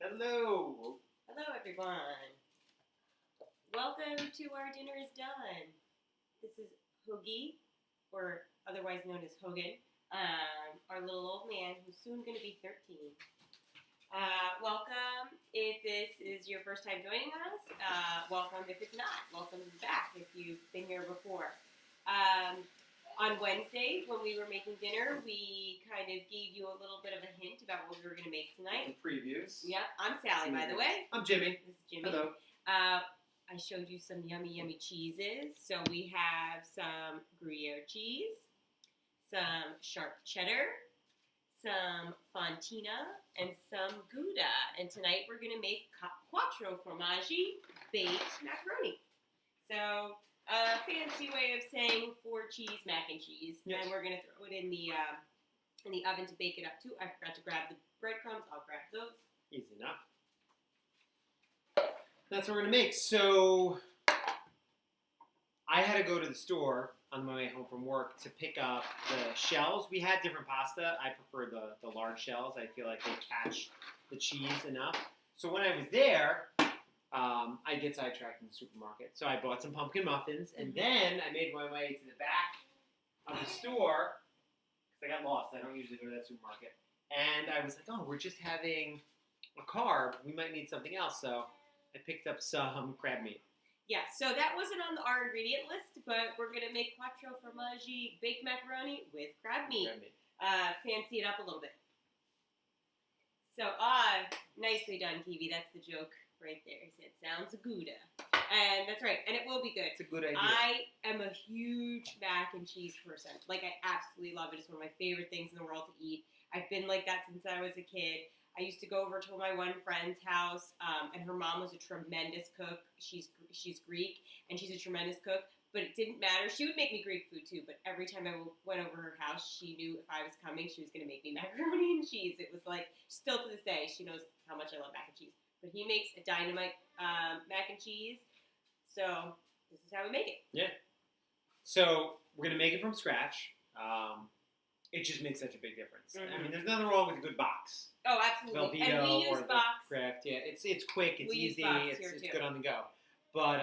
Hello. Hello, everyone. Welcome to Our Dinner is Done. This is Hoagie, or otherwise known as Hogan, our little old man who's soon going to be 13. Welcome if this is your first time joining us. Welcome if it's not. Welcome back if you've been here before. On Wednesday, when we were making dinner, we kind of gave you a little bit of a hint about what we were going to make tonight. The previews. Yep, I'm Sally, by the way. I'm Jimmy. This is Jimmy. Hello. I showed you some yummy cheeses. So we have some Gruyere cheese, some sharp cheddar, some Fontina, and some Gouda. And tonight we're going to make quattro formaggi baked macaroni. So a fancy way of saying 4 cheese mac and cheese. Yes. And we're going to throw it in the oven to bake it up too. I forgot to grab the breadcrumbs. I'll grab those. Easy enough. That's what we're going to make. So I had to go to the store on my way home from work to pick up the shells. We had different pasta. I prefer the large shells. I feel like they catch the cheese enough. So when I was there, I get sidetracked in the supermarket. So I bought some pumpkin muffins, and then I made my way to the back of the store because I got lost. I don't usually go to that supermarket. And I was like, oh, we're just having a carb. We might need something else. So I picked up some crab meat. Yeah, so that wasn't on our ingredient list, but we're going to make quattro formaggi baked macaroni with crab meat. Fancy it up a little bit. So, nicely done, Kiwi. That's the joke right there. He said, sounds Gouda. And that's right, and it will be good. It's a good idea. I am a huge mac and cheese person. Like, I absolutely love it. It's one of my favorite things in the world to eat. I've been like that since I was a kid. I used to go over to my one friend's house, and her mom was a tremendous cook. She's Greek, and she's a tremendous cook, but it didn't matter. She would make me Greek food, too, but every time I went over her house, she knew if I was coming, she was going to make me macaroni and cheese. It was like, still to this day, she knows how much I love mac and cheese. But he makes a dynamite mac and cheese, so this is how we make it. Yeah. So we're going to make it from scratch. It just makes such a big difference. Mm-hmm. I mean, there's nothing wrong with a good box. Oh, absolutely. Velveeta And we use or box. the Kraft. Yeah, it's quick, it's easy, it's too. good on the go. But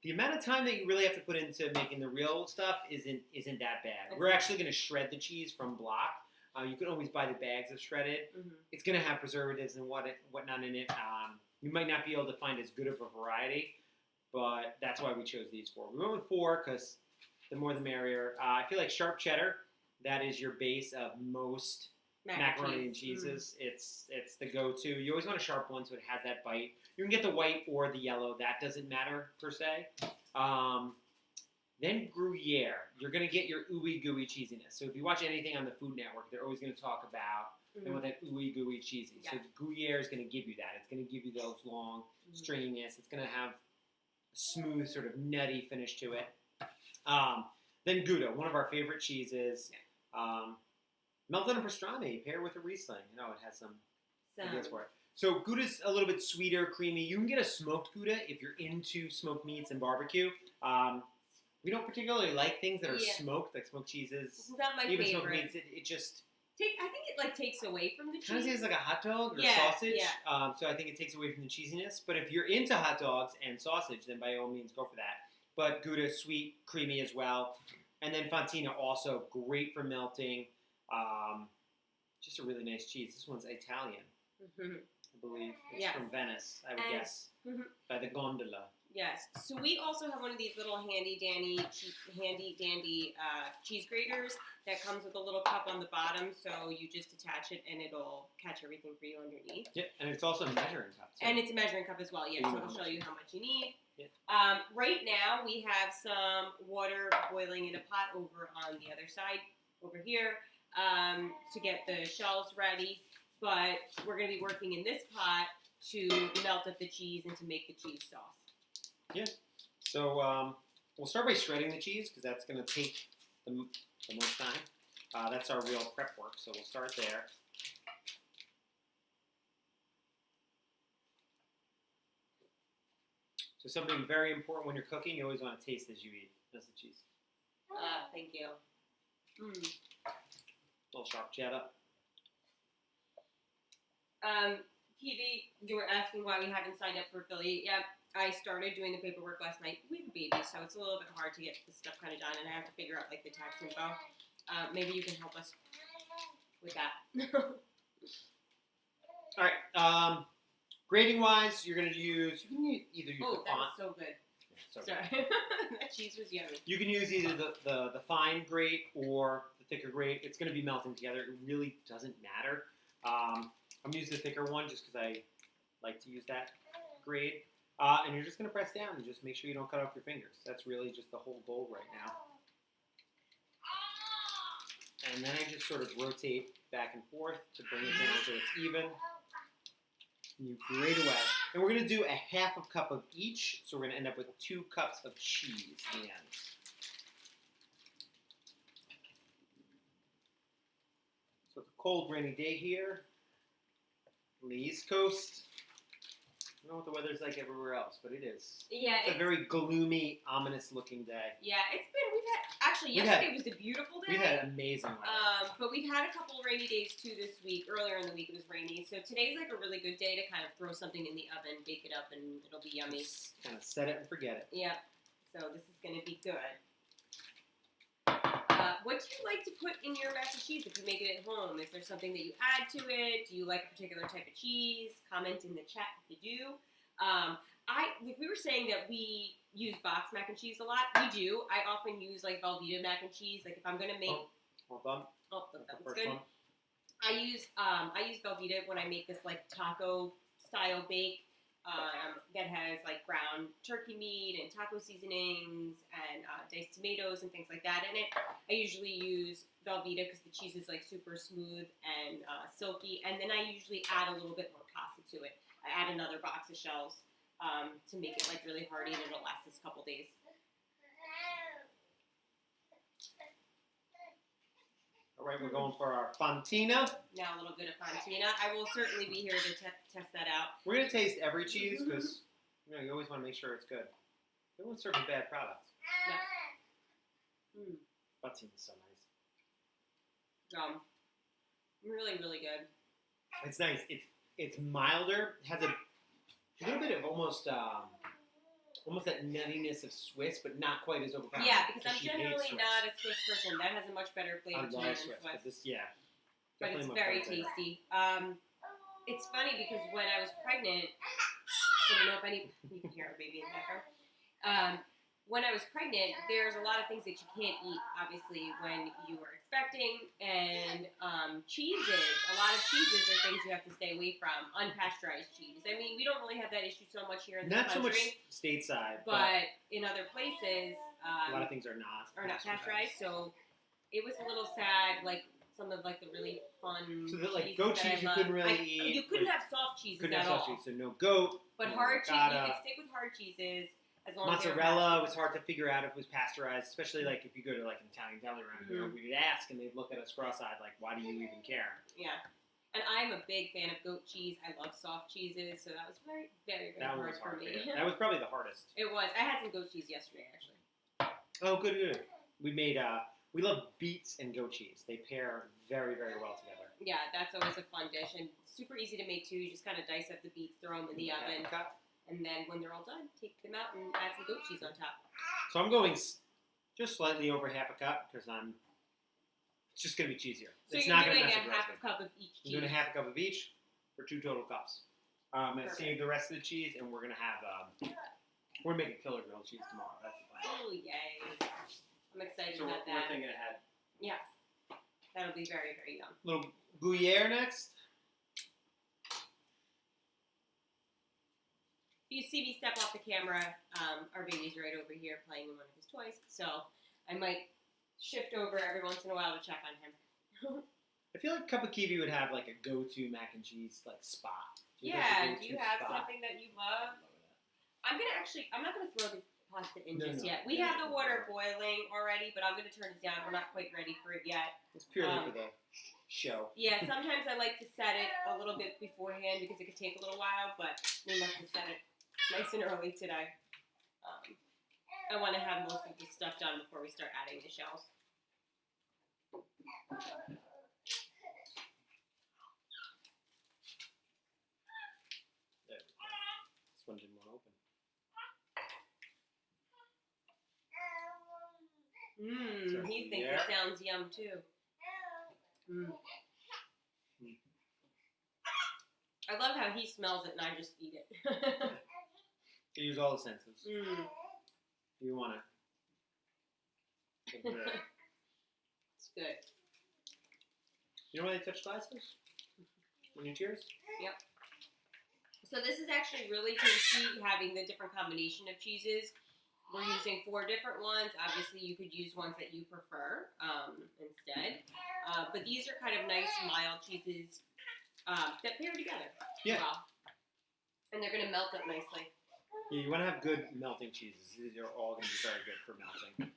the amount of time that you really have to put into making the real stuff isn't that bad. Okay. We're actually going to shred the cheese from block. You can always buy the bags of shredded. Mm-hmm. It's going to have preservatives and whatnot in it. You might not be able to find as good of a variety, but that's why we chose these 4. We went with 4 because the more the merrier. I feel like sharp cheddar, that is your base of most macaroni and cheeses. It's the go-to. You always want a sharp one so it has that bite. You can get the white or the yellow. That doesn't matter per se. Then Gruyere. You're going to get your ooey-gooey cheesiness. So if you watch anything on the Food Network, they're always going to talk about they want that ooey-gooey cheesy. Yeah. So Gruyere is going to give you that. It's going to give you those long stringiness. It's going to have a smooth, sort of nutty finish to it. Then Gouda, one of our favorite cheeses. Melted in pastrami, pair with a Riesling. You know, it has some ideas for it. So Gouda's a little bit sweeter, creamy. You can get a smoked Gouda if you're into smoked meats and barbecue. We don't particularly like things that are smoked, like smoked cheeses. It's not my even favorite. Smoked meats, it just... I think it takes away from the cheese. Kind of tastes like a hot dog or sausage. Yeah. So I think it takes away from the cheesiness. But if you're into hot dogs and sausage, then by all means go for that. But Gouda, sweet, creamy as well. And then Fontina, also great for melting. Just a really nice cheese. This one's Italian, I believe. It's from Venice, I would guess, by the gondola. Yes. So we also have one of these little handy dandy cheese graters that comes with a little cup on the bottom. So you just attach it and it'll catch everything for you underneath. Yeah, and it's also a measuring cup. And it's a measuring cup as well. Yeah, so it'll show you how much you need. Yeah. Right now we have some water boiling in a pot over on the other side, over here, to get the shells ready. But we're going to be working in this pot to melt up the cheese and to make the cheese sauce. Yeah. So we'll start by shredding the cheese because that's going to take the most time. That's our real prep work, so we'll start there. So something very important when you're cooking, you always want to taste as you eat. That's the cheese. Thank you. A little sharp cheddar. Kiwi, you were asking why we haven't signed up for affiliate yet. I started doing the paperwork last night. We have a baby, so it's a little bit hard to get this stuff kind of done, and I have to figure out like the tax info. Maybe you can help us with that. All right. Grading wise, you're gonna use. You can either use Oh, the that font. was so good. So Sorry, that cheese was yummy. you can use either the fine grate or the thicker grate. It's gonna be melting together. It really doesn't matter. I'm gonna use the thicker one just because I like to use that grade. And you're just gonna press down and just make sure you don't cut off your fingers. That's really just the whole goal right now. And then I just sort of rotate back and forth to bring it down so it's even. And you grate away. And we're going to do a half a cup of each, so we're going to end up with 2 cups of cheese in the end. So it's a cold, rainy day here on the East Coast. I don't know what the weather's like everywhere else, but it is. Yeah, It's a very gloomy, ominous-looking day. Yeah, yesterday was a beautiful day. We've had amazing weather. But we've had a couple of rainy days too this week. Earlier in the week it was rainy, so today's like a really good day to kind of throw something in the oven, bake it up, and it'll be yummy. Just kind of set it and forget it. Yep. So this is going to be good. What do you like to put in your mac and cheese if you make it at home? Is there something that you add to it? Do you like a particular type of cheese? Comment in the chat if you do. We were saying that we use box mac and cheese a lot. We do. I often use like Velveeta mac and cheese. Like if I'm gonna make. Hold on. Oh, that was First good. one. I use Velveeta when I make this like taco style bake. That has like ground turkey meat and taco seasonings and diced tomatoes and things like that in it. I usually use Velveeta because the cheese is like super smooth and silky, and then I usually add a little bit more pasta to it. I add another box of shells to make it like really hearty, and it'll last us a couple days. All right, we're going for our fontina. Now a little bit of fontina. I will certainly be here to test that out. We're going to taste every cheese because you always want to make sure it's good. We won't serve you bad products. No. Fontina's so nice. Really, really good. It's nice. It's milder. It has a little bit of almost that nuttiness of Swiss, but not quite as overpowering. Yeah, because I'm she hates generally Swiss. not a Swiss person. That has a much better flavor I to me love than Swiss, Swiss. but this, yeah. But definitely it's much very better flavor. tasty. It's funny because when I was pregnant, I don't know if you can hear our baby in the background. When I was pregnant, there's a lot of things that you can't eat, obviously, when you are expecting. And cheeses, a lot of cheeses are things you have to stay away from. Unpasteurized cheese. I mean, we don't really have that issue so much here in this Not so much country. stateside, But in other places, a lot of things are not pasteurized. So it was a little sad, like some of like the really fun. So that like cheeses goat that I cheese you love. couldn't really eat. You couldn't have soft cheeses Couldn't at have all. sausage, so no goat. But no hard cheese, you ricotta. could stick with hard cheeses as long as Mozzarella was hard to figure out if it was pasteurized, especially like if you go to like an Italian deli around here, we'd ask and they'd look at us cross-eyed like, why do you even care? Yeah. And I'm a big fan of goat cheese. I love soft cheeses, so that was very, very, very That one hard was for hard. me. That was probably the hardest. It was. I had some goat cheese yesterday, actually. Oh, good, good. We made, we love beets and goat cheese. They pair very, very well together. Yeah, that's always a fun dish and super easy to make too. You just kind of dice up the beets, throw them in the oven, and then when they're all done, take them out and add some goat cheese on top. So I'm going just slightly over half a cup because it's just going to be cheesier. So it's you're not going to doing mess a with half recipe. a cup of each I'm cheese. doing a half a cup of each for 2 total cups. I'm going to Perfect. save the rest of the cheese and we're going to have, we're making killer grilled cheese tomorrow. That's the plan. Oh, yay. I'm excited So about we're that. thinking ahead. Yeah. That'll be very, very yum. Little Gruyere next. If you see me step off the camera, our baby's right over here playing with one of his toys, so I might shift over every once in a while to check on him. I feel like Cup of Kiwi would have like a go-to mac and cheese like spot. Do You have something that you love? I'm not gonna throw the pasta in just yet. We have the water boiling already, but I'm gonna turn it down. We're not quite ready for it yet. It's purely for the show. Yeah, sometimes I like to set it a little bit beforehand because it could take a little while, but we must have set it nice and early today. I want to have most of the stuff done before we start adding the shells. Mmm, he thinks yeah. it sounds yum too. Mm. I love how he smells it and I just eat it. You use all the senses. Mm. You want to. It's good. You know why they touch glasses? When you cheers? Yep. So this is actually really tasty, having the different combination of cheeses. We're using 4 different ones. Obviously, you could use ones that you prefer instead. But these are kind of nice, mild cheeses that pair together. Yeah. Well. And they're going to melt up nicely. Yeah, you want to have good melting cheeses. These are all going to be very good for melting.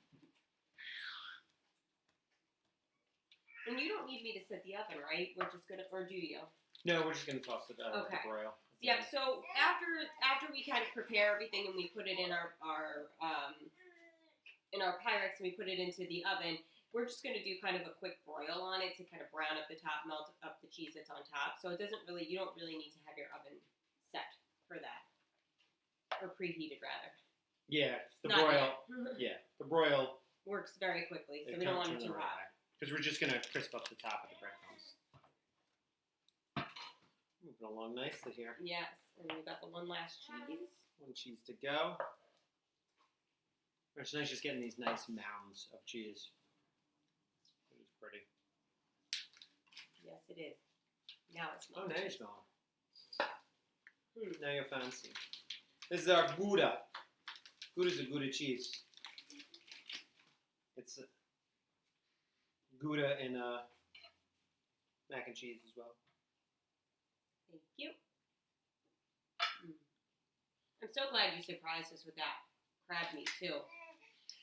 And you don't need me to set the oven, right? We're just going to, or do you? No, we're just going to toss it Okay. to broil. Yep. So after we kind of prepare everything and we put it in our Pyrex and we put it into the oven, we're just going to do kind of a quick broil on it to kind of brown up the top, melt up the cheese that's on top. So it doesn't really, you don't really need to have your oven set for that, or preheated rather. Yeah, the Not broil. yet. Yeah, the broil. Works very quickly, so It we don't comes want it in too the right hot. way. Because we're just going to crisp up the top of the breadcrumbs. Moving along nicely here. Yes, and we got the one last cheese. One cheese to go. It's nice just getting these nice mounds of cheese. It is pretty. Yes, it is. Now it's Oh, now you smell it. Now you're fancy. This is our Gouda. Gouda's a Gouda cheese. It's Gouda and mac and cheese as well. Thank you. I'm so glad you surprised us with that crab meat too.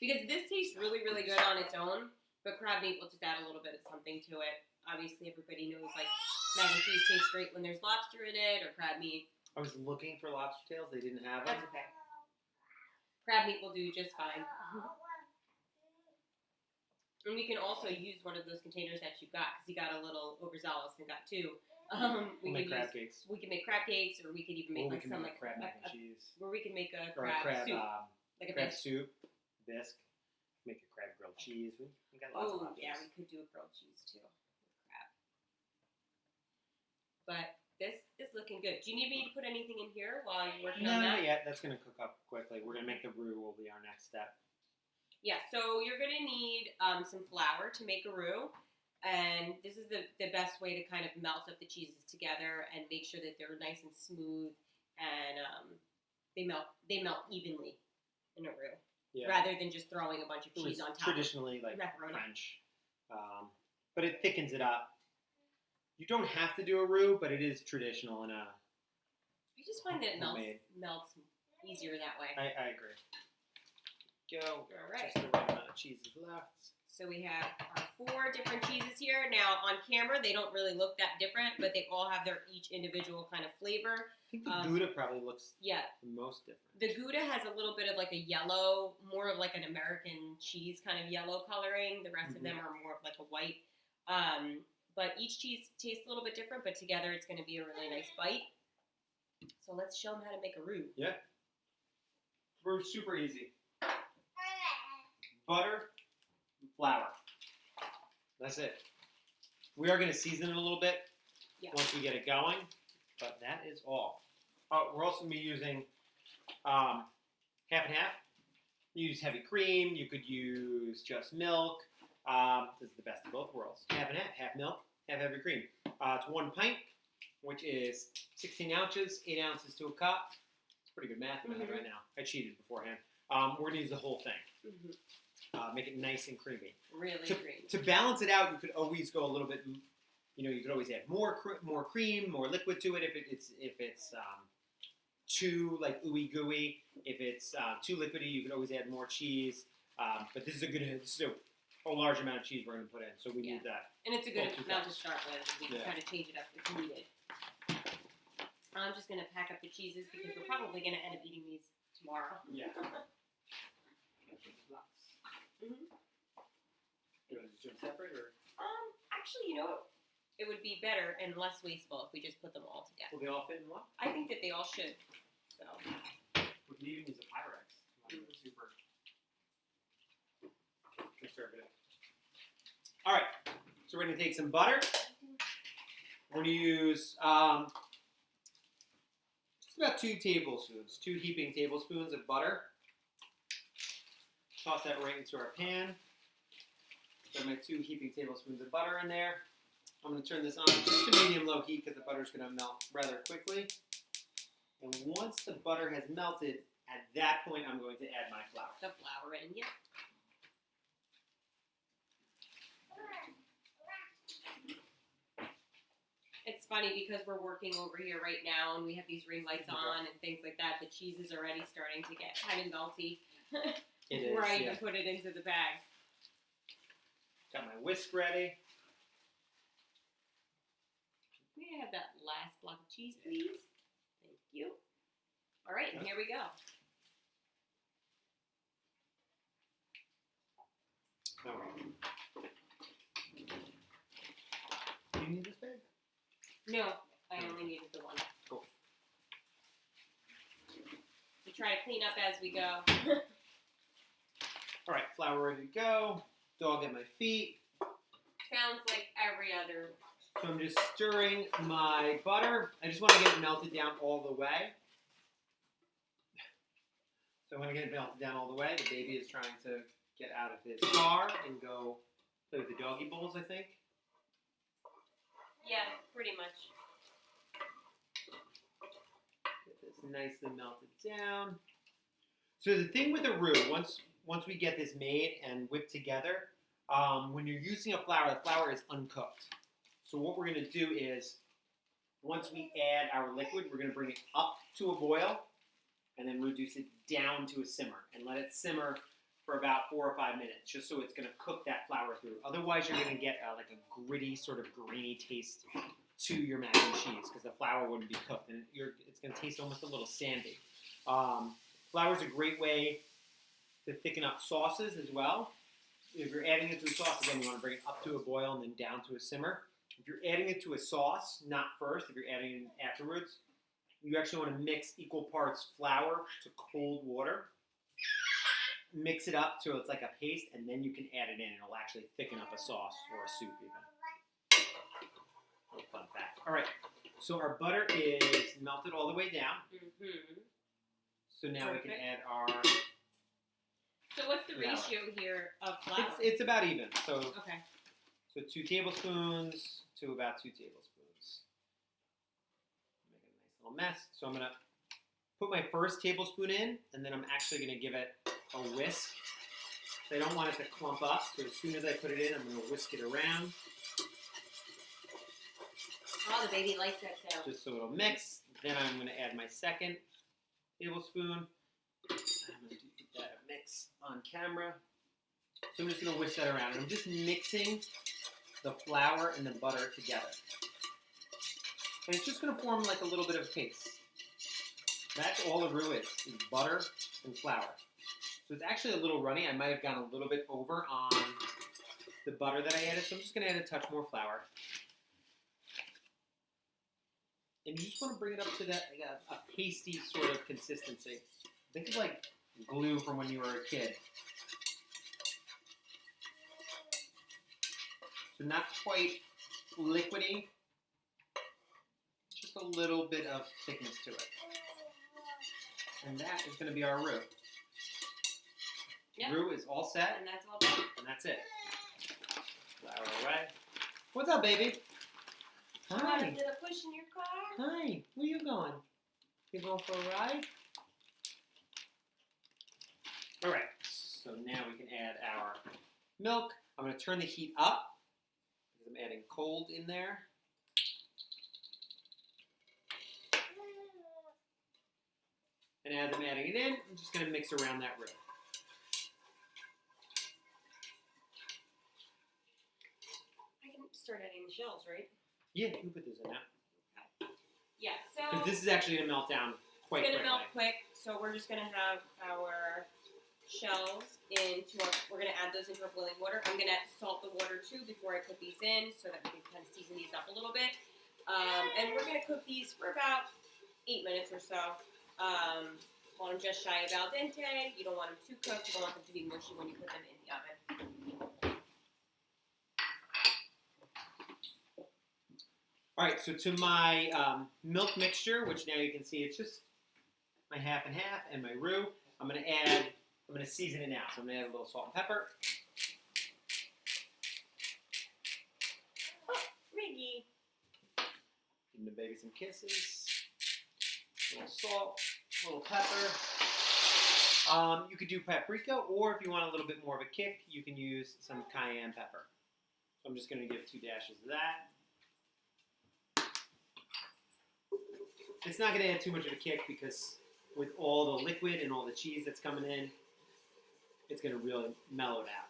Because this tastes really, really good on its own, but crab meat will just add a little bit of something to it. Obviously, everybody knows like mac and cheese tastes great when there's lobster in it or crab meat. I was looking for lobster tails. They didn't have them. That's okay. Crab meat will do just fine. And we can also use one of those containers that you got, because you got a little overzealous and got 2. We'll make crab cakes. We can make crab cakes, or we could even make crab mac and cheese. Where we can make a Or crab soup, like a crab soup, bisque. Make a crab grilled cheese. We got lots of options. Yeah, we could do a grilled cheese too with crab. But this is looking good. Do you need me to put anything in here while you're working on that? Not yet. That's gonna cook up quickly. We're gonna make the roux. Will be our next step. Yeah, so you're going to need some flour to make a roux, and this is the best way to kind of melt up the cheeses together and make sure that they're nice and smooth and they melt evenly in a roux, rather than just throwing a bunch of cheese on top. Traditionally, like macaroni. French, but it thickens it up. You don't have to do a roux, but it is traditional in a. I just find that it melts easier that way. I agree. Go. All right. Just the right amount of cheese is left. So we have our 4 different cheeses here. Now on camera, they don't really look that different, but they all have their each individual kind of flavor. I think the Gouda probably looks the most different. The Gouda has a little bit of like a yellow, more of like an American cheese kind of yellow coloring. The rest of them are more of like a white. But each cheese tastes a little bit different, but together it's going to be a really nice bite. So let's show them how to make a roux. Yeah. Roux super easy. Butter, flour. That's it. We are going to season it a little bit once we get it going, but that is all. We're also going to be using half and half. You use heavy cream. You could use just milk. This is the best of both worlds. Half and half milk, half heavy cream. It's 1 pint, which is 16 ounces, 8 ounces to a cup. It's pretty good math in my head right now. I cheated beforehand. We're going to use the whole thing. Make it nice and creamy. Really creamy. To balance it out, you could always go a little bit. You could always add more cream, more liquid to it if it's too like ooey gooey. If it's too liquidy, you could always add more cheese. But this is a large amount of cheese we're going to put in, so we need that. And it's a good amount to start with. We can kind of change it up if needed. I'm just going to pack up the cheeses because we're probably going to end up eating these tomorrow. Yeah. Do you want to do them separate or? Actually, it would be better and less wasteful if we just put them all together. Will they all fit in one? I think that they all should. So. We can even use a Pyrex. Super. conservative. All right, so we're gonna take some butter. We're gonna use just about 2 tablespoons, 2 heaping tablespoons of butter. Toss that right into our pan. Got my 2 heaping tablespoons of butter in there. I'm going to turn this on just to medium-low heat because the butter's going to melt rather quickly. And once the butter has melted, at that point I'm going to add my flour. The flour in, yeah. It's funny because we're working over here right now and we have these ring lights on and things like that. The cheese is already starting to get kind of melty. It is, before I yeah. even put it into the bags. Got my whisk ready. May I have that last block of cheese, please? Thank you. All right, and here we go. All right. Do you need this bag? No, I only needed the one. Cool. We try to clean up as we go. All right, flour ready to go. Dog at my feet. Sounds like every other. So I'm just stirring my butter. I just want to get it melted down all the way. So I want to get it melted down all the way. The baby is trying to get out of his car and go play with the doggy bowls, I think. Yeah, pretty much. Get this nicely melted down. So the thing with the roux, once we get this made and whipped together, when you're using a flour, the flour is uncooked. So what we're going to do is, once we add our liquid, we're going to bring it up to a boil and then reduce it down to a simmer and let it simmer for about 4 or 5 minutes, just so it's going to cook that flour through. Otherwise, you're going to get like a gritty, sort of grainy taste to your mac and cheese because the flour wouldn't be cooked, and it's going to taste almost a little sandy. Flour is a great way to thicken up sauces as well. If you're adding it to a sauce, again, you want to bring it up to a boil and then down to a simmer. If you're adding it to a sauce, not first, if you're adding it afterwards, you actually want to mix equal parts flour to cold water. Mix it up so it's like a paste, and then you can add it in. It'll actually thicken up a sauce or a soup even. Little fun fact. All right, so our butter is melted all the way down. Mm-hmm. So now we can add our... So what's the ratio here of flour? It's about even. So Okay. So 2 tablespoons to about 2 tablespoons. Make a nice little mess. So I'm going to put my first tablespoon in, and then I'm actually going to give it a whisk. So I don't want it to clump up. So as soon as I put it in, I'm going to whisk it around. Oh, the baby likes that sound. Just so it'll mix. Then I'm going to add my second tablespoon. I'm going to do that mix on camera. So I'm just going to whisk that around. And I'm just mixing the flour and the butter together. And it's just going to form like a little bit of a paste. That's all the roux is butter and flour. So it's actually a little runny. I might have gone a little bit over on the butter that I added. So I'm just going to add a touch more flour. And you just want to bring it up to that like a pasty sort of consistency. Think of like glue from when you were a kid. So not quite liquidy, just a little bit of thickness to it. And that is going to be our roux. Yep. Roux is all set, And that's all done. and that's it. Flour away. What's up, baby? You want a Hi. little push in your car? Hi. Where you going? You going for a ride? All right. So now we can add our milk. I'm going to turn the heat up because I'm adding cold in there. And as I'm adding it in, I'm just going to mix around that roux. I can start adding the shells, right? Yeah, you can put this in now. Okay. Yeah, so Because this is actually going to melt down quite it's quickly. gonna melt quick. So we're just gonna have our shells into our. We're gonna add those into our boiling water. I'm gonna salt the water too before I put these in, so that we can kind of season these up a little bit. And we're gonna cook these for about 8 minutes or so. Want them just shy of al dente. You don't want them too cooked. You don't want them to be mushy when you put them in the oven. All right, so to my milk mixture, which now you can see it's just my half and half and my roux, I'm going to season it now. So I'm going to add a little salt and pepper. Oh, Riggy. Give the baby some kisses. A little salt, a little pepper. You could do paprika, or if you want a little bit more of a kick, you can use some cayenne pepper. So I'm just going to give 2 dashes of that. It's not going to add too much of a kick because with all the liquid and all the cheese that's coming in, it's going to really mellow it out.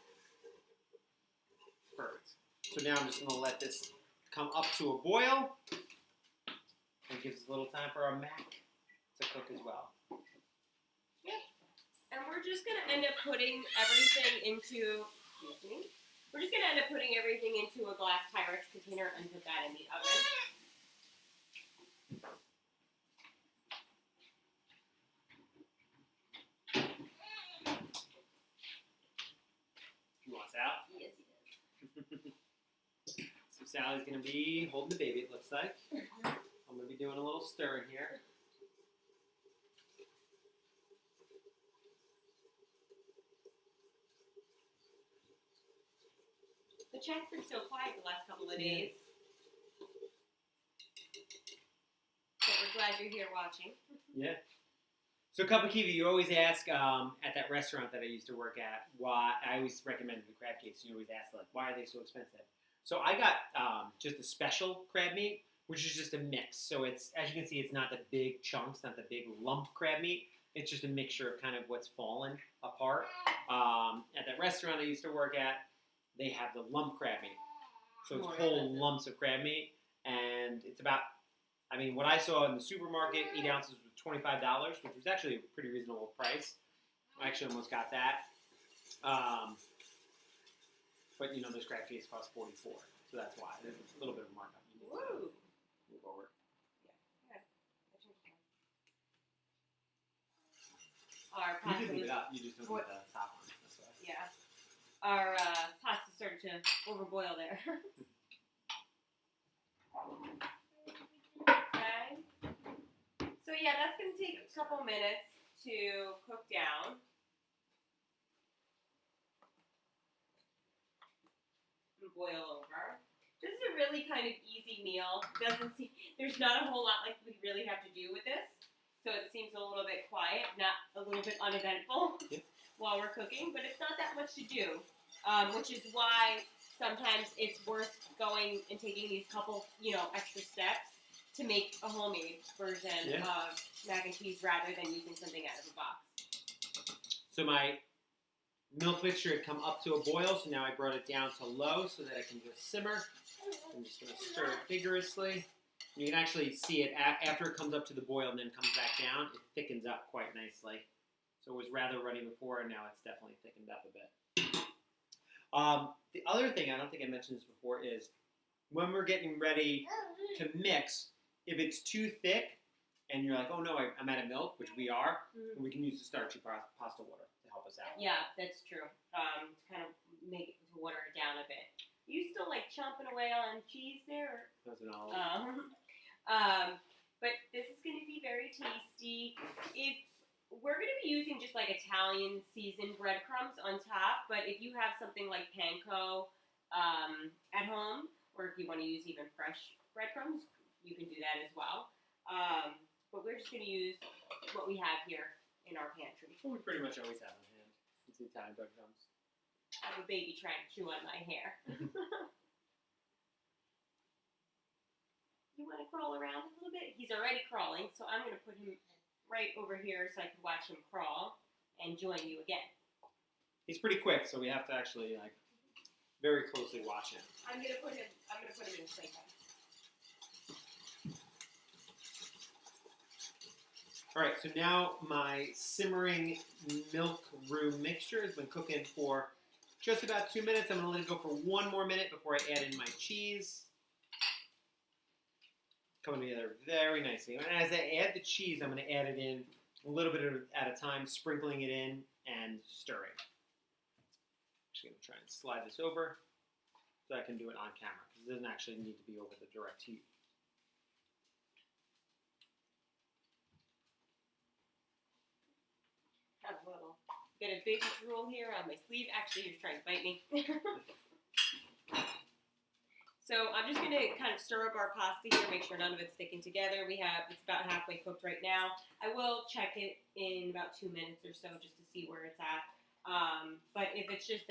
Perfect. So now I'm just going to let this come up to a boil. And gives us a little time for our mac to cook as well. Yep. And we're just going to end up putting everything into, we're just going to end up putting everything into a glass Pyrex container and put that in the oven. You want Sal? Yes, he does. So Sally's going to be holding the baby, it looks like. I'm going to be doing a little stir in here. The chat's been so quiet the last couple of days. So we're glad you're here watching. Yeah. So Cup of Kiwi, you always ask at that restaurant that I used to work at, why I always recommended the crab cakes. You always ask, like, why are they so expensive? So I got just a special crab meat, which is just a mix. So it's, as you can see, it's not the big chunks, not the big lump crab meat. It's just a mixture of kind of what's fallen apart. At that restaurant I used to work at, they have the lump crab meat. So it's whole lumps of crab meat. And it's about, I mean, what I saw in the supermarket, 8 ounces was $25, which was actually a pretty reasonable price. I actually almost got that. But, you know, those crab cakes cost $44. So that's why. There's a little bit of markup. Woo! Move over. Yeah. Our You pasta can leave was, it up. You just don't put the top on. That's why. yeah. Our pasta started to overboil there. Okay. So yeah, that's gonna take a couple minutes to cook down. And boil over. This is a really kind of easy meal. Doesn't seem, there's not a whole lot like we really have to do with this. So it seems a little bit quiet, not a little bit uneventful while we're cooking, but it's not that much to do. Which is why sometimes it's worth going and taking these couple, extra steps to make a homemade version of mac and cheese rather than using something out of a box. So my milk mixture had come up to a boil, so now I brought it down to low so that it can just simmer. I'm just going to stir it vigorously. You can actually see it after it comes up to the boil and then comes back down, it thickens up quite nicely. So it was rather runny before, and now it's definitely thickened up a bit. The other thing, I don't think I mentioned this before, is when we're getting ready to mix, if it's too thick and you're like, oh no, I'm out of milk, which we are, we can use the starchy pasta water to help us out. Yeah, that's true. To kind of make it, to water it down a bit. Are you still like chomping away on cheese there? That's an olive. But this is going to be very tasty. If we're going to be using just like Italian seasoned breadcrumbs on top, but if you have something like panko at home, or if you want to use even fresh breadcrumbs, you can do that as well. But we're just going to use what we have here in our pantry. Well, we pretty much always have on hand. It's the Italian breadcrumbs. I have a baby trying to chew on my hair. You want to crawl around a little bit? He's already crawling, so I'm going to put him right over here so I can watch him crawl and join you again. He's pretty quick, so we have to actually very closely watch him. I'm gonna put him in his playtime. All right, so now my simmering milk roux mixture has been cooking for just about 2 minutes. I'm going to let it go for 1 more minute before I add in my cheese. Coming together very nicely. And as I add the cheese, I'm going to add it in a little bit at a time, sprinkling it in and stirring. I'm just going to try and slide this over so I can do it on camera because it doesn't actually need to be over the direct heat. Got a big drool here on my sleeve. Actually, he was trying to bite me. So I'm just gonna kind of stir up our pasta here, make sure none of it's sticking together. It's about halfway cooked right now. I will check it in about 2 minutes or so just to see where it's at. But if it's just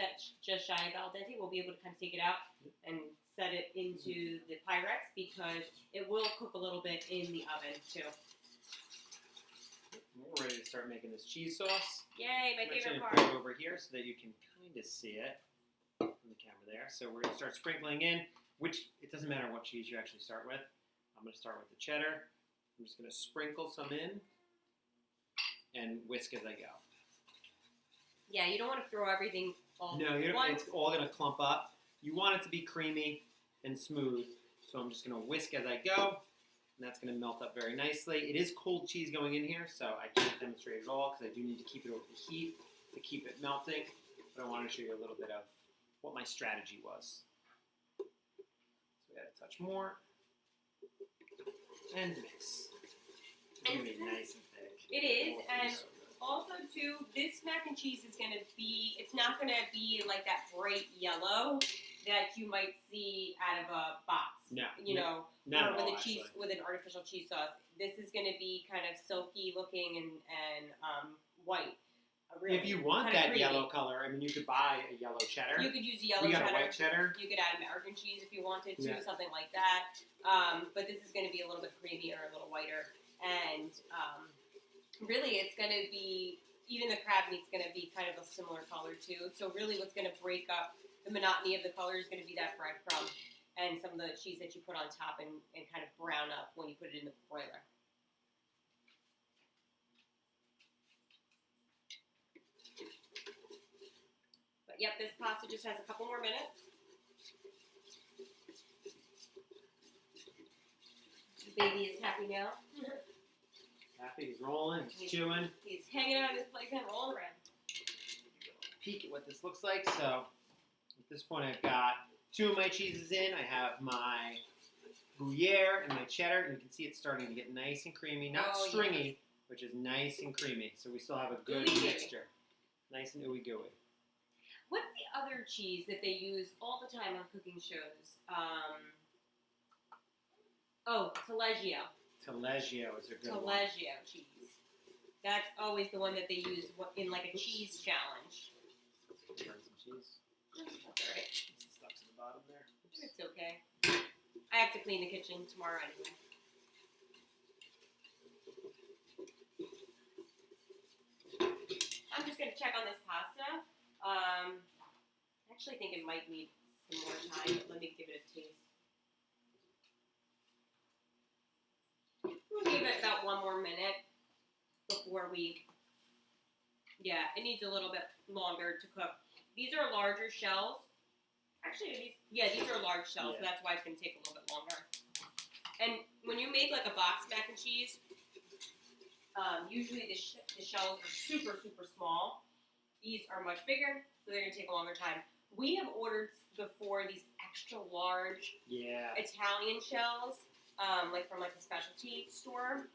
shy of al dente, we'll be able to kind of take it out and set it into the Pyrex because it will cook a little bit in the oven too. We're ready to start making this cheese sauce. Yay, my I'm favorite actually part. gonna put it over here so that you can kind of see it on the camera there. So we're gonna start sprinkling in. It doesn't matter what cheese you actually start with. I'm going to start with the cheddar. I'm just going to sprinkle some in and whisk as I go. Yeah, you don't want to throw everything all No, at once. it's all going to clump up. You want it to be creamy and smooth. So I'm just going to whisk as I go. And that's going to melt up very nicely. It is cold cheese going in here, so I can't demonstrate it all because I do need to keep it over the heat to keep it melting. But I want to show you a little bit of what my strategy was. Add a touch more and mix. It's gonna be nice and thick. It is, Oh, and so good. also too, this mac and cheese is gonna be. It's not gonna be like that bright yellow that you might see out of a box. No, you know, not or at with all, a cheese actually. with an artificial cheese sauce. This is gonna be kind of silky looking and white. Really, if you want kinda that creamy. yellow color, I mean, you could buy a yellow cheddar. You could use a yellow we got cheddar. a white cheddar. You could add American cheese if you wanted to, Yeah. something like that. But this is going to be a little bit creamier, a little whiter. And really, it's going to be, even the crab meat's going to be kind of a similar color too. So really what's going to break up the monotony of the color is going to be that breadcrumb and some of the cheese that you put on top and kind of brown up when you put it in the broiler. But yep, this pasta just has a couple more minutes. The baby is happy now. Happy, he's rolling, he's chewing. He's hanging out on his place and rolling around. Peek at what this looks like. So at this point, I've got 2 of my cheeses in. I have my Gruyere and my cheddar, and you can see it's starting to get nice and creamy, not stringy, which is nice and creamy. So we still have a good mixture, nice and ooey gooey. What's the other cheese that they use all the time on cooking shows? Taleggio. Taleggio is a good one. Taleggio cheese. That's always the one that they use in like a cheese challenge. Burn some cheese. That's all right. It's stuck to the bottom there. Oops. It's okay. I have to clean the kitchen tomorrow anyway. I'm just going to check on this pasta. I actually think it might need some more time, but let me give it a taste. We'll give it about 1 more minute before we... Yeah, it needs a little bit longer to cook. These are larger shells. Actually, these are large shells, so that's why it's going to take a little bit longer. And when you make like a box mac and cheese, usually the shells are super, super small. These are much bigger, so they're going to take a longer time. We have ordered before these extra large Italian shells, like from like a specialty store,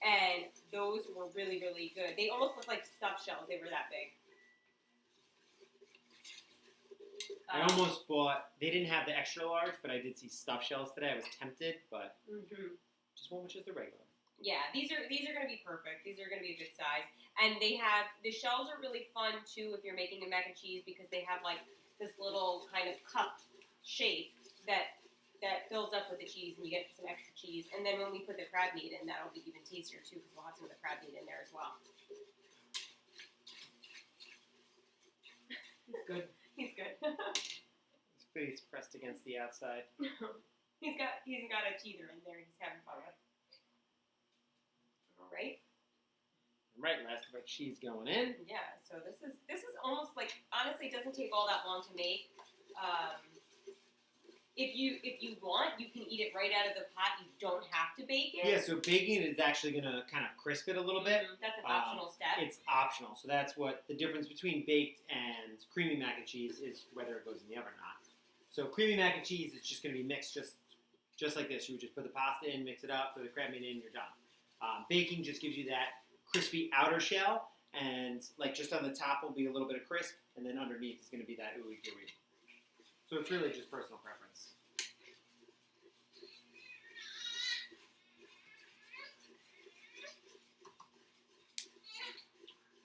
and those were really, really good. They almost look like stuffed shells. They were that big. I almost bought, they didn't have the extra large, but I did see stuffed shells today. I was tempted, but just one which is the regular. Yeah, these are going to be perfect. These are going to be a good size. And the shells are really fun too if you're making a mac and cheese because they have like this little kind of cup shape that fills up with the cheese and you get some extra cheese. And then when we put the crab meat in, that'll be even tastier too because we'll have some of the crab meat in there as well. It's good. He's good. His face pressed against the outside. He's got a teether in there. He's having fun with. All right. Right, last of our cheese going in. Yeah. So this is almost like honestly, it doesn't take all that long to make. If you want, you can eat it right out of the pot. You don't have to bake it. Yeah, so baking it is actually going to kind of crisp it a little bit. That's an optional step. It's optional. So that's what the difference between baked and creamy mac and cheese is whether it goes in the oven or not. So creamy mac and cheese is just going to be mixed just like this. You would just put the pasta in, mix it up, put the crab meat in, you're done. Baking just gives you that crispy outer shell, and like just on the top will be a little bit of crisp, and then underneath is going to be that ooey gooey. So it's really just personal preference.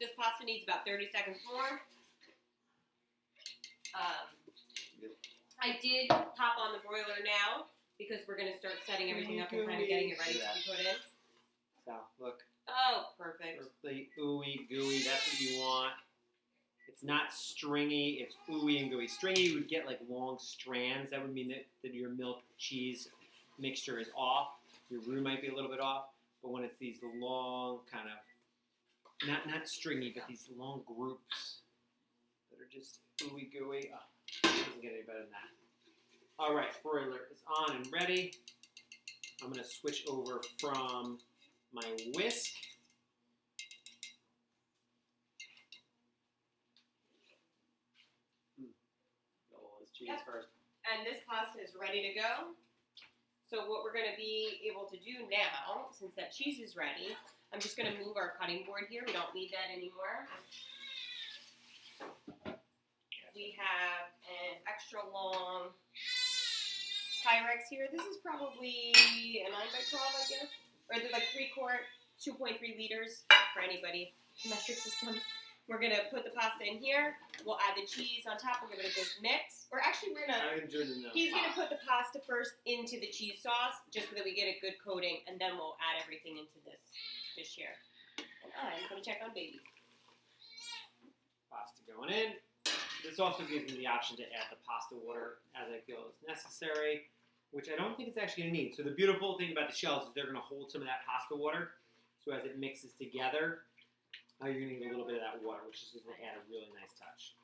This pasta needs about 30 seconds more. I did pop on the broiler now because we're going to start setting everything up and kind of getting it ready to be put in. So look. Oh, perfect. Perfectly ooey gooey. That's what you want. It's not stringy. It's ooey and gooey. Stringy, you would get like long strands. That would mean that your milk cheese mixture is off. Your roux might be a little bit off. But when it's these long kind of, not stringy, but these long groups that are just ooey gooey. Oh, it doesn't get any better than that. All right, broiler is on and ready. I'm going to switch over from my whisk. Cheese first. And this pasta is ready to go. So what we're going to be able to do now, since that cheese is ready, I'm just going to move our cutting board here. We don't need that anymore. We have an extra long Pyrex here. This is probably a 9x12, I guess. Or they're like 3-quart, 2.3 liters for anybody. Metric system. We're going to put the pasta in here. We'll add the cheese on top. We'll give it a good mix. Or actually, we're going to... He's going to put the pasta first into the cheese sauce just so that we get a good coating. And then we'll add everything into this dish here. And I'm going to check on baby. Pasta going in. This also gives me the option to add the pasta water as I feel is necessary, which I don't think it's actually going to need. So the beautiful thing about the shells is they're going to hold some of that pasta water. So as it mixes together, you're going to get a little bit of that water, which is going to add a really nice touch.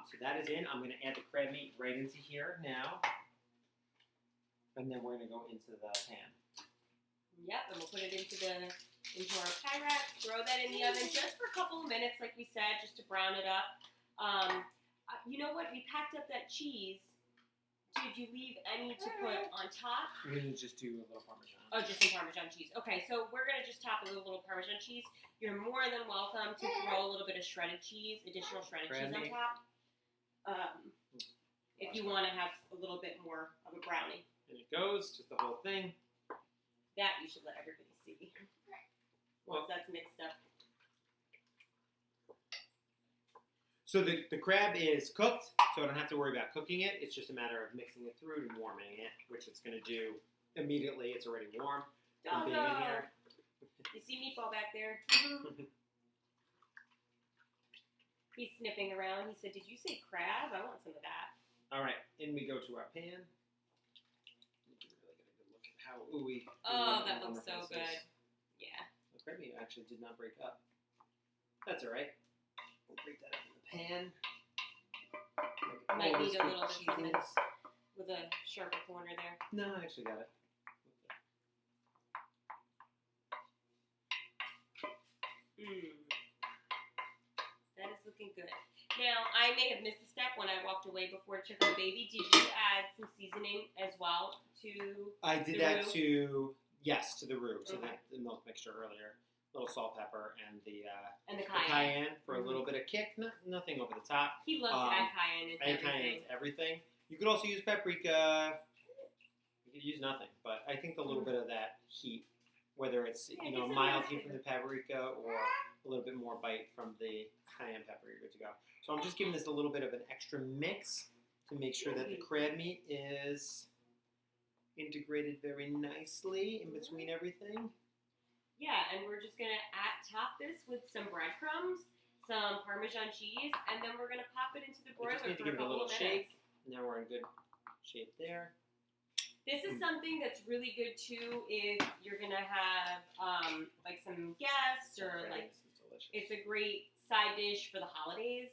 So that is in. I'm going to add the crab meat right into here now. And then we're going to go into the pan. Yep, and we'll put it into our Pyrex, throw that in the oven just for a couple of minutes, like we said, just to brown it up. You know what? We packed up that cheese. Did you leave any to put on top? We're going to just do a little Parmesan. Oh, just some Parmesan cheese. Okay, so we're going to just top it with a little Parmesan cheese. You're more than welcome to throw a little bit of shredded cheese, additional shredded cheese on top. If you want to have a little bit more of a brownie. And it goes, just the whole thing. That you should let everybody see. Once that's mixed up. So the crab is cooked, so I don't have to worry about cooking it. It's just a matter of mixing it through and warming it, which it's going to do immediately. It's already warm. From being in here. You see Meatball back there? He's sniffing around. He said, "Did you say crab? I want some of that." All right, in we go to our pan. Really get a good look at how ooey. Oh, that looks so good. Yeah. The crab meat actually did not break up. That's all right. We'll break that up in the pan. Might need a little bit something with a sharper corner there. No, I actually got it. That is looking good. Now, I may have missed a step when I walked away before Chick on Baby. Did you add some seasoning as well to I did the that roux? to the roux, so Okay. the milk mixture earlier. A little salt, pepper, and the cayenne. for a little bit of kick. Nothing over the top. He loves to add cayenne into everything. Cayenne into everything. You could also use paprika. You could use nothing, but I think a little bit of that heat, whether it's a mild heat from the paprika or a little bit more bite from the cayenne pepper, you're good to go. So I'm just giving this a little bit of an extra mix to make sure that the crab meat is integrated very nicely in between everything. Yeah, and we're just going to top this with some breadcrumbs, some Parmesan cheese, and then we're going to pop it into the broiler We just need to for a give it a couple little of minutes. shake. Now we're in good shape there. This is something that's really good, too, if you're going to have, like, some guests or, like, This is delicious. it's a great side dish for the holidays.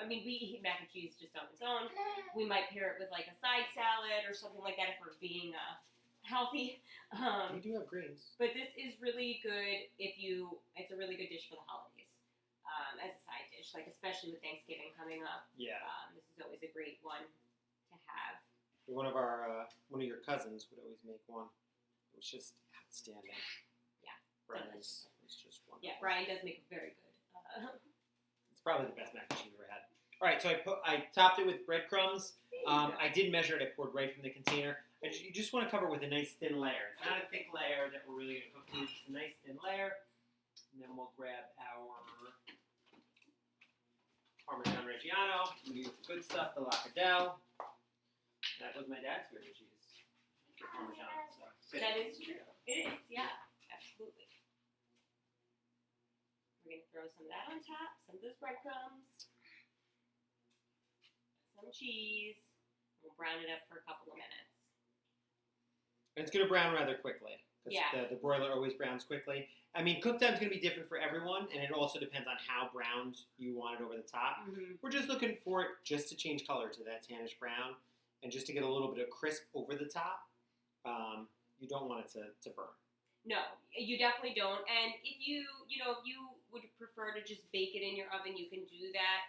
We eat mac and cheese just on its own. We might pair it with, like, a side salad or something like that if we're being healthy. We do have greens. But this is really good it's a really good dish for the holidays as a side dish, like especially with Thanksgiving coming up. Yeah. This is always a great one to have. One of your cousins would always make one. It was just outstanding. Yeah. Brian is just wonderful. Yeah, Brian does make a very good It's probably the best mac and cheese I've ever had. All right, so I topped it with breadcrumbs. I did measure it. I poured right from the container. You just want to cover it with a nice thin layer. It's not a thick layer that we're really going to cook through. Just a nice thin layer. And then we'll grab our Parmesan Reggiano. I'm going to use the good stuff, the Lacadelle. That was my dad's favorite cheese. Parmesan. So That is true. It is, yeah, absolutely. We're gonna throw some of that on top, some of those breadcrumbs, some cheese. We'll brown it up for a couple of minutes. And it's going to brown rather quickly. Yeah. The broiler always browns quickly. I mean, cook time's going to be different for everyone, and it also depends on how browned you want it over the top. Mm-hmm. We're just looking for it just to change color to that tannish brown, and just to get a little bit of crisp over the top. You don't want it to burn. No, you definitely don't. And if you would prefer to just bake it in your oven, you can do that.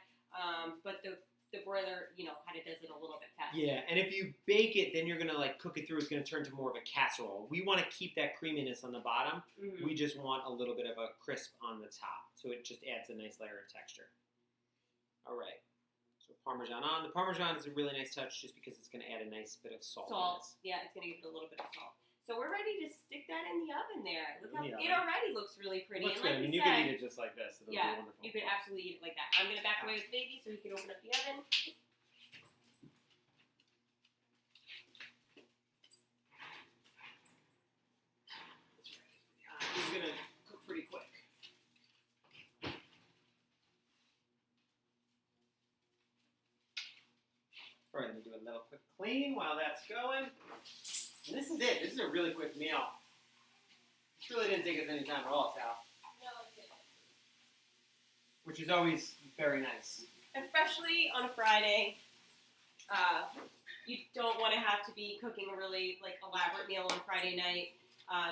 But the broiler, kind of does it a little bit faster. Yeah, and if you bake it, then you're gonna cook it through. It's gonna turn to more of a casserole. We want to keep that creaminess on the bottom. Mm-hmm. We just want a little bit of a crisp on the top, so it just adds a nice layer of texture. All right, so Parmesan on. The Parmesan is a really nice touch, just because it's gonna add a nice bit of salt. Yeah, it's gonna give it a little bit of salt. So we're ready to stick that in the oven there. Look how In the it oven. already looks really pretty. Looks and like good. I mean, we you said, can eat it just like this. It'll be yeah, wonderful. you could absolutely eat it like that. I'm gonna back away with baby so he can open up the oven. It's gonna cook pretty quick. All right, let me do a little quick clean while that's going. And this is it. This is a really quick meal. This really didn't take us any time at all, Sal. No, it didn't. Which is always very nice. Especially on a Friday. You don't want to have to be cooking a really elaborate meal on Friday night.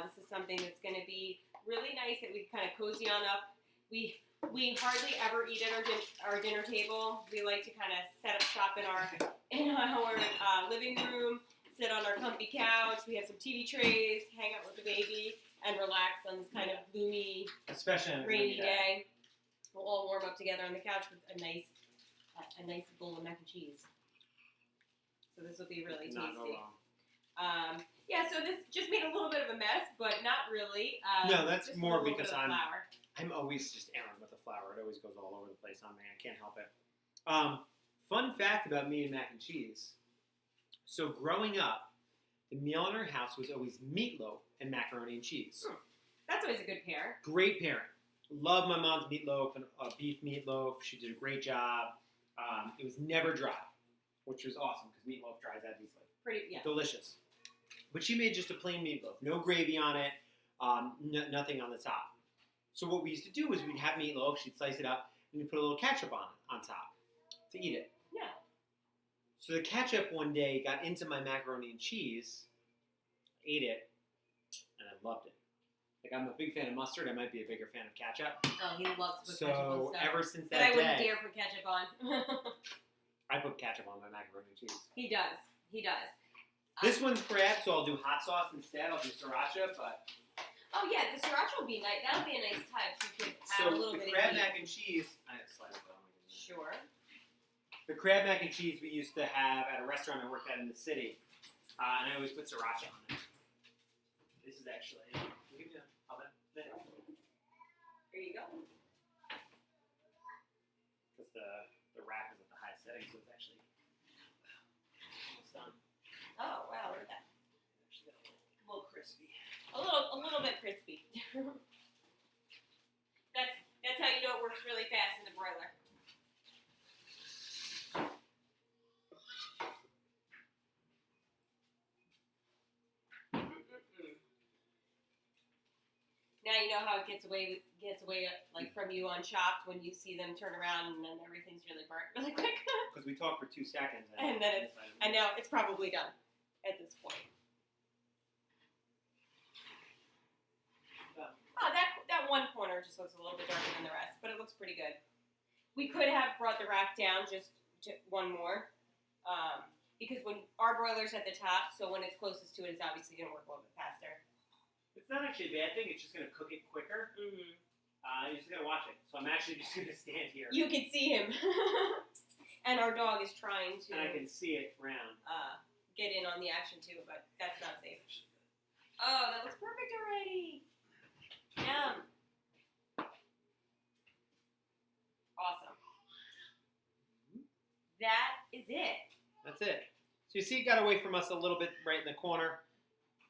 This is something that's going to be really nice that we kind of cozy on up. We hardly ever eat at our dinner table. We like to kind of set up shop in our living room, sit on our comfy couch. We have some TV trays, hang out with the baby, and relax on this kind of gloomy, Especially on a rainy day. We'll all warm up together on the couch with a nice bowl of mac and cheese. So this will be really Not tasty. go wrong. Yeah, so this just made a little bit of a mess, but not really. No, that's just more a little because bit of flour. I'm always just errant with the flour. It always goes all over the place on me. I can't help it. Fun fact about me and mac and cheese. So growing up, the meal in our house was always meatloaf and macaroni and cheese. That's always a good pair. Great pairing. Love my mom's meatloaf and beef meatloaf. She did a great job. It was never dry, which was awesome because meatloaf dries out easily. Pretty, yeah. Delicious. But she made just a plain meatloaf. No gravy on it. Nothing on the top. So what we used to do is we'd have meatloaf. She'd slice it up, and we'd put a little ketchup on top to eat it. Yeah. So the ketchup one day got into my macaroni and cheese. I ate it, and I loved it. I'm a big fan of mustard. I might be a bigger fan of ketchup. Oh, he loves to put So ketchup on stuff. ever since That that I wouldn't day, dare put ketchup on. I put ketchup on my macaroni and cheese. He does. He does. This one's crab, so I'll do hot sauce instead. I'll do sriracha, but Oh yeah, the sriracha will be nice. That'll be a nice touch. You could add a little the bit crab of heat. mac and cheese. I had to slide it, but oh my goodness. Sure. The crab mac and cheese we used to have at a restaurant I worked at in the city, and I always put sriracha on it. This is actually. I'll give you a bit. There you go. Because the rack is at the highest setting, so it's actually almost done. Oh wow, look at that. Actually got a little crispy. A little bit crispy. That's how you know it works really fast in the broiler. Now you know how it gets away from you on Chopped when you see them turn around and then everything's really burnt really quick. Because we talked for 2 seconds. And then and now it's probably done at this point. Oh, that one corner just looks a little bit darker than the rest, but it looks pretty good. We could have brought the rack down just to one more, because when our broiler's at the top, so when it's closest to it, it's obviously going to work a little bit faster. It's not actually a bad thing. It's just going to cook it quicker. Mm-hmm. You just gotta watch it. So I'm actually just gonna stand here. You can see him. And our dog is trying to And I can see it round. get in on the action too, but that's not safe. Oh, that looks perfect already. Yum. Awesome. That is it. That's it. So you see, it got away from us a little bit right in the corner.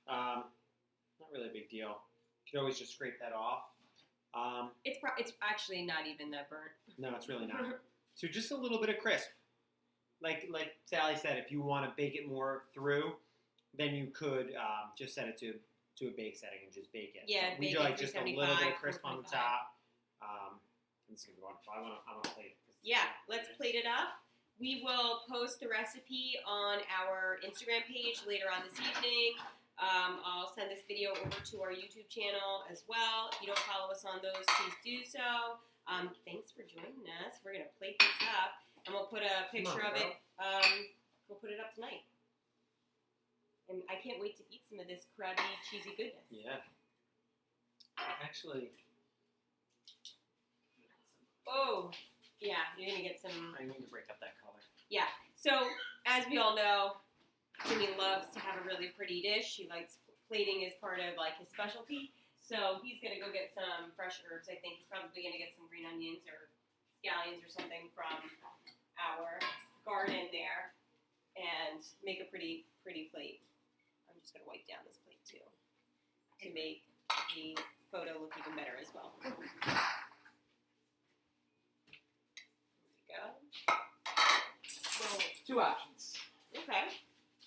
Not really a big deal. You could always just scrape that off. It's actually not even that burnt. No, it's really not. So just a little bit of crisp. Like Sally said, if you want to bake it more through, then you could just set it to a bake setting and just bake it. Yeah, we bake do it like just a little bit of crisp on the 425. top. This is gonna be wonderful. I want to plate it. Yeah, let's plate it up. We will post the recipe on our Instagram page later on this evening. I'll send this video over to our YouTube channel as well. If you don't follow us on those, please do so. Thanks for joining us. We're going to plate this up, and we'll put a picture of it. We'll put it up tonight. And I can't wait to eat some of this crabby, cheesy goodness. Yeah. Actually, Oh, yeah, you're going to get some... I need to break up that color. Yeah, so as we all know, Jimmy loves to have a really pretty dish. He likes plating as part of like his specialty. So he's gonna go get some fresh herbs. I think he's probably gonna get some green onions or scallions or something from our garden there, and make a pretty plate. I'm just gonna wipe down this plate too to make the photo look even better as well. There we go. Well, 2 options. okay.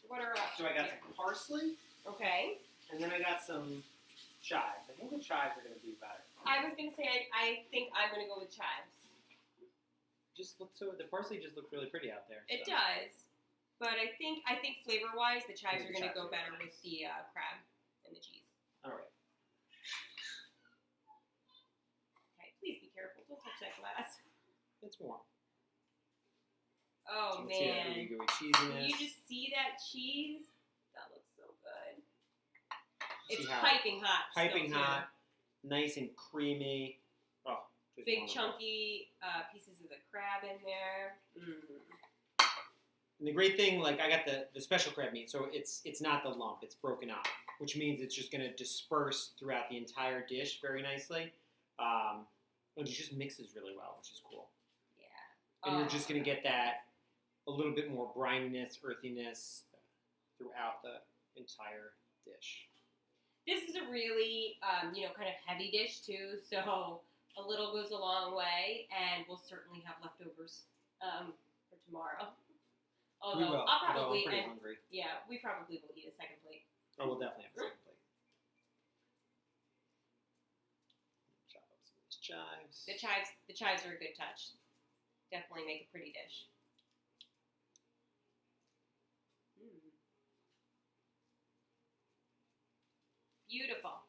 What are options? So I got here? some parsley, Okay. and then I got some chives. I think the chives are going to do better. I was gonna say I think I'm gonna go with chives. Just look so the parsley just looked really pretty out there. It so. does, but I think flavor wise the chives Yeah, are the gonna chives go are better nice. with the crab and the cheese. All right. Okay, please be careful. Don't touch that glass. It's warm. Oh You can see that man, gooey can cheesiness. you just see that cheese? That looks so good. See It's how- piping hot. Piping still, too. hot, nice and creamy. Oh, just Big wonderful. chunky pieces of the crab in there. Mm. And the great thing, like I got the special crab meat, so it's not the lump; it's broken up, which means it's just going to disperse throughout the entire dish very nicely. And it just mixes really well, which is cool. Yeah. And you're just going to get that a little bit more brininess, earthiness throughout the entire dish. This is a really, kind of heavy dish too, so a little goes a long way, and we'll certainly have leftovers for tomorrow. Although We will. I'll Although probably, I'm pretty hungry. yeah, we probably will eat a second plate. Oh, we'll definitely have a second plate. Chop up some of these chives. The chives are a good touch. Definitely make a pretty dish. Beautiful.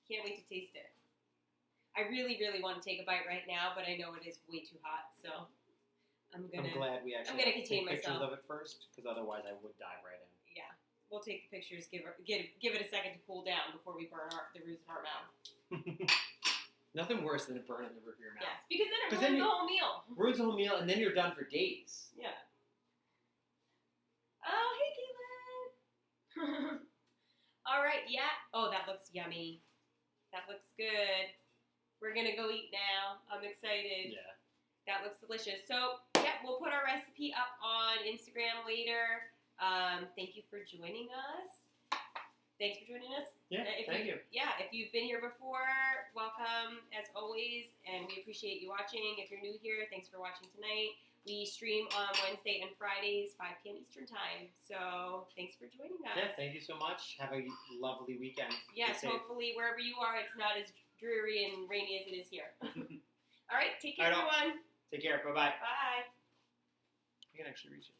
Can't wait to taste it. I really, really want to take a bite right now, but I know it is way too hot, so I'm glad we actually gonna take contain pictures myself. of it first, because otherwise I would dive right in. Yeah, we'll take the pictures. Give it a second to cool down before we burn the roof of our mouth. Nothing worse than a burn in the roof of your mouth. Yes, because then it 'Cause then ruins you- the whole meal. Ruins the whole meal, and then you're done for days. Yeah. Oh, hey, Caitlin. All right, yeah. Oh, that looks yummy. That looks good. We're gonna go eat now. I'm excited. Yeah. That looks delicious. So, yeah, we'll put our recipe up on Instagram later. Thank you for joining us. Thanks for joining us. Yeah, thank you. Yeah, if you've been here before, welcome as always, and we appreciate you watching. If you're new here, thanks for watching tonight. We stream on Wednesday and Fridays, 5 p.m. Eastern Time. So, thanks for joining us. Yeah, thank you so much. Have a lovely weekend. Yes, Stay safe. hopefully wherever you are, it's not as dreary and rainy as it is here. All right, take care, All right, everyone. Take care. Bye-bye. Bye. You can actually reach it.